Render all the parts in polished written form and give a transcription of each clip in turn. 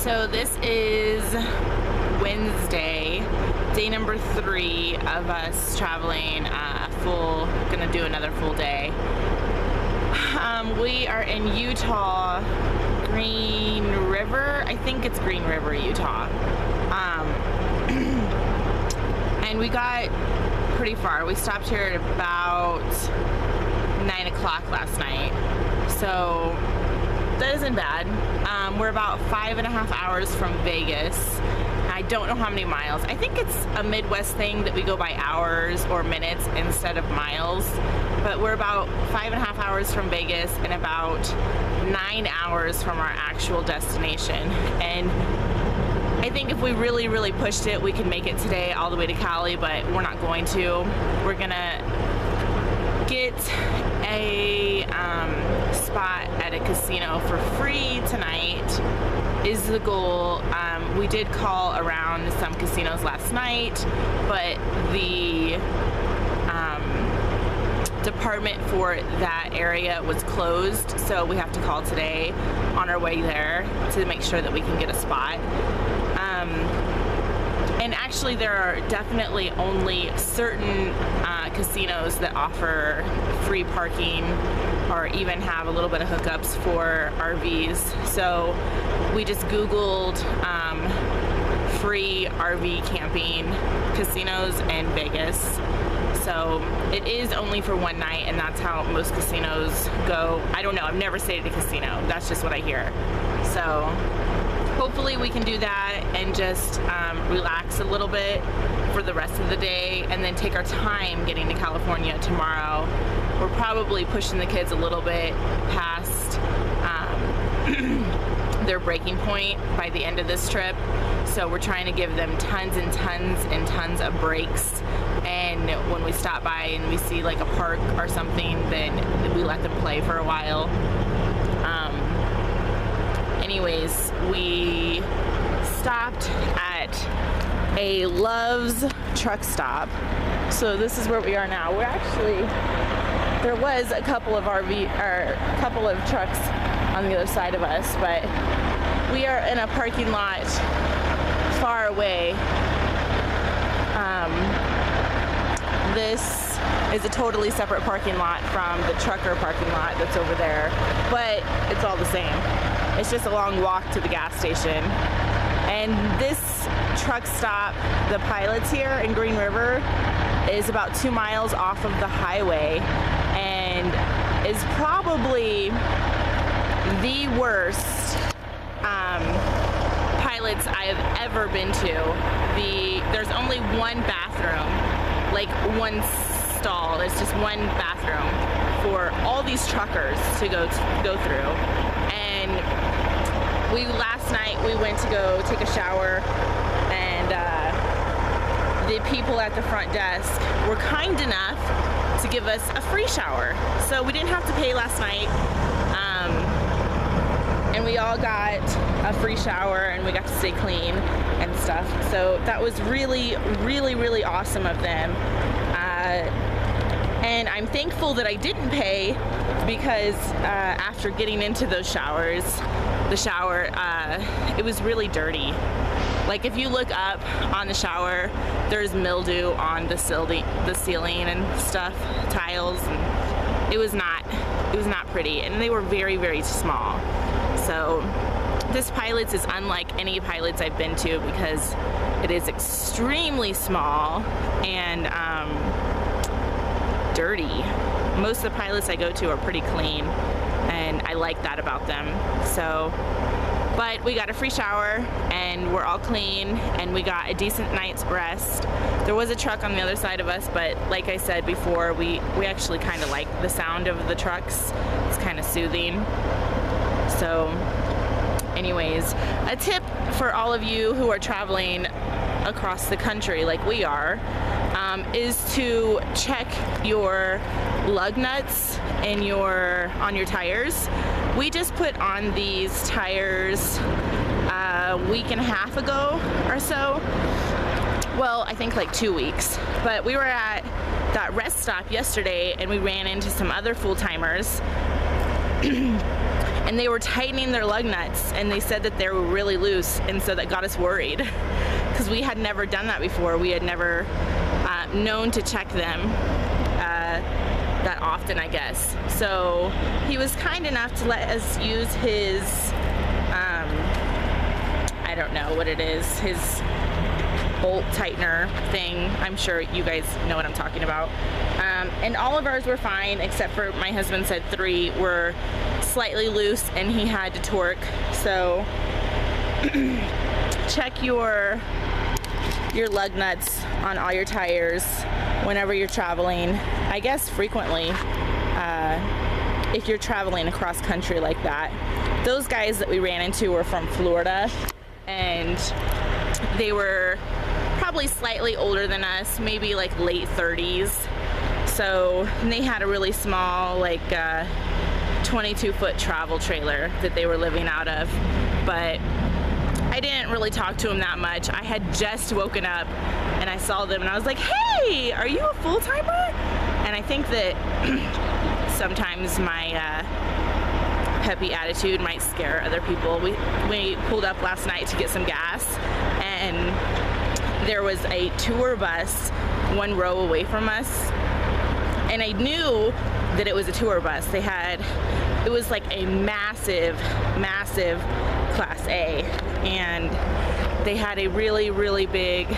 So this is Wednesday, day number 3 of us traveling gonna do another full day. We are in Utah, Green River. I think it's Green River, Utah. And we got pretty far. We stopped here at about 9 o'clock last night. So that isn't bad. We're about 5.5 hours from Vegas. I don't know how many miles. I think it's a Midwest thing that we go by hours or minutes instead of miles. But we're about 5.5 hours from Vegas and about 9 hours from our actual destination. And I think if we really, really pushed it, we could make it today all the way to Cali, but we're not going to. We're gonna get a spot at a casino for free tonight is the goal. We did call around some casinos last night, but the department for that area was closed, so we have to call today on our way there to make sure that we can get a spot. And actually there are definitely only certain casinos that offer free parking or even have a little bit of hookups for RVs. So we just Googled free RV camping casinos in Vegas. So it is only for one night, and that's how most casinos go. I don't know, I've never stayed at a casino. That's just what I hear. So hopefully we can do that and just relax a little bit for the rest of the day and then take our time getting to California tomorrow. We're probably pushing the kids a little bit past their breaking point by the end of this trip. So we're trying to give them tons and tons and tons of breaks. And when we stop by and we see like a park or something, then we let them play for a while. Anyways, we stopped at a Love's truck stop. So this is where we are now. We're actually, there was a couple of trucks on the other side of us, but we are in a parking lot far away. This is a totally separate parking lot from the trucker parking lot that's over there, but it's all the same. It's just a long walk to the gas station. And this truck stop, the Pilots here in Green River, is about 2 miles off of the highway and is probably the worst Pilots I have ever been to. There's only one bathroom, like one stall. There's just one bathroom for all these truckers to go through. And last night we went to go take a shower, and the people at the front desk were kind enough to give us a free shower. So we didn't have to pay last night. And we all got a free shower and we got to stay clean and stuff. So that was really, really, really awesome of them. And I'm thankful that I didn't pay, because after getting into those showers, the shower, it was really dirty. Like if you look up on the shower, there's mildew on the ceiling and stuff, tiles, and it was not pretty, and they were very, very small. So this Pilots is unlike any Pilots I've been to, because it is extremely small and dirty. Most of the Pilots I go to are pretty clean, and I like that about them. So, but we got a free shower and we're all clean, and we got a decent night's rest. There was a truck on the other side of us, but like I said before, we actually kind of like the sound of the trucks. It's kind of soothing. So anyways, a tip for all of you who are traveling across the country like we are, is to check your lug nuts on your tires. We just put on these tires a week and a half ago or so. Well, I think like 2 weeks. But we were at that rest stop yesterday and we ran into some other full-timers. and they were tightening their lug nuts, and they said that they were really loose, and so that got us worried because we had never done that before. We had never known to check them that often, I guess. So he was kind enough to let us use his I don't know what it is, his bolt tightener thing. I'm sure you guys know what I'm talking about. And all of ours were fine, except for my husband said 3 were slightly loose and he had to torque. So check your lug nuts on all your tires whenever you're traveling, I guess frequently, if you're traveling across country like that. Those guys that we ran into were from Florida, and they were probably slightly older than us, maybe like late 30s. So they had a really small, like 22-foot travel trailer that they were living out of. But I didn't really talk to them that much. I had just woken up and I saw them and I was like, hey, are you a full-timer? And I think that sometimes my peppy attitude might scare other people. We pulled up last night to get some gas, and there was a tour bus 1 row away from us, and I knew that it was a tour bus. It was like a massive Class A, and they had a really big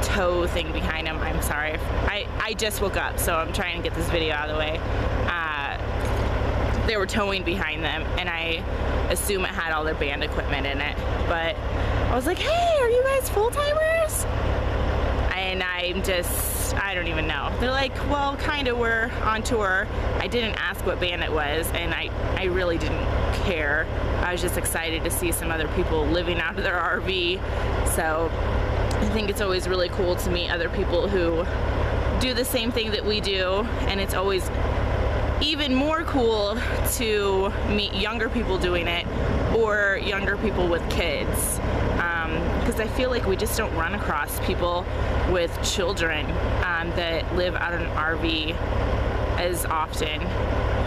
tow thing behind them. I'm sorry, I just woke up, so I'm trying to get this video out of the way. They were towing behind them, and I assume it had all their band equipment in it. But I was like, hey, are you guys full-timers? And I don't even know. They're like, well, kind of, we're on tour. I didn't ask what band it was, and I really didn't care. I was just excited to see some other people living out of their RV. So I think it's always really cool to meet other people who do the same thing that we do, and it's always even more cool to meet younger people doing it, or younger people with kids, because I feel like we just don't run across people with children that live out in an RV as often,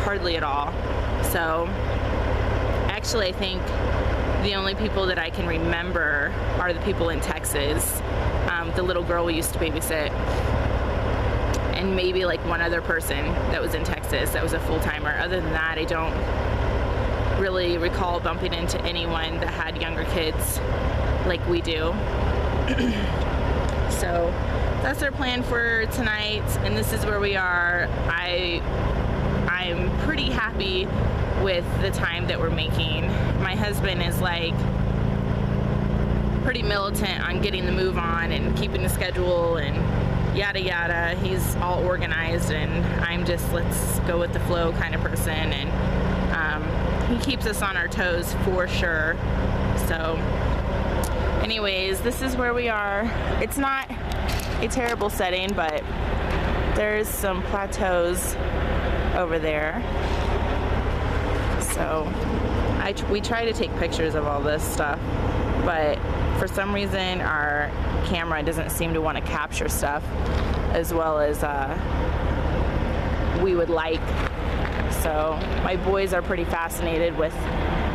hardly at all. So actually I think the only people that I can remember are the people in Texas, the little girl we used to babysit, and maybe like one other person that was in Texas that was a full-timer. Other than that, I don't really recall bumping into anyone that had younger kids like we do. So that's our plan for tonight, and this is where we are. I'm pretty happy with the time that we're making. My husband is like pretty militant on getting the move on and keeping the schedule and yada yada. He's all organized, and I'm just let's go with the flow kind of person, and he keeps us on our toes for sure. So anyways, this is where we are. It's not a terrible setting, but there's some plateaus over there. So we try to take pictures of all this stuff, but for some reason our camera doesn't seem to want to capture stuff as well as we would like. So my boys are pretty fascinated with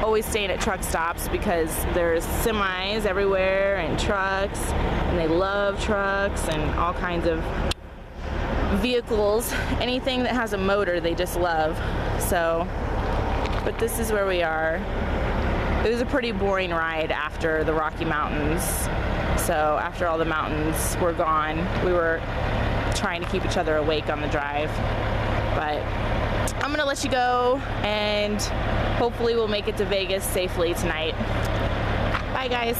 always staying at truck stops because there's semis everywhere and trucks, and they love trucks and all kinds of vehicles. Anything that has a motor they just love. So, but this is where we are. It was a pretty boring ride after the Rocky Mountains. So after all the mountains were gone, we were trying to keep each other awake on the drive. But I'm gonna let you go, and hopefully we'll make it to Vegas safely tonight. Bye guys.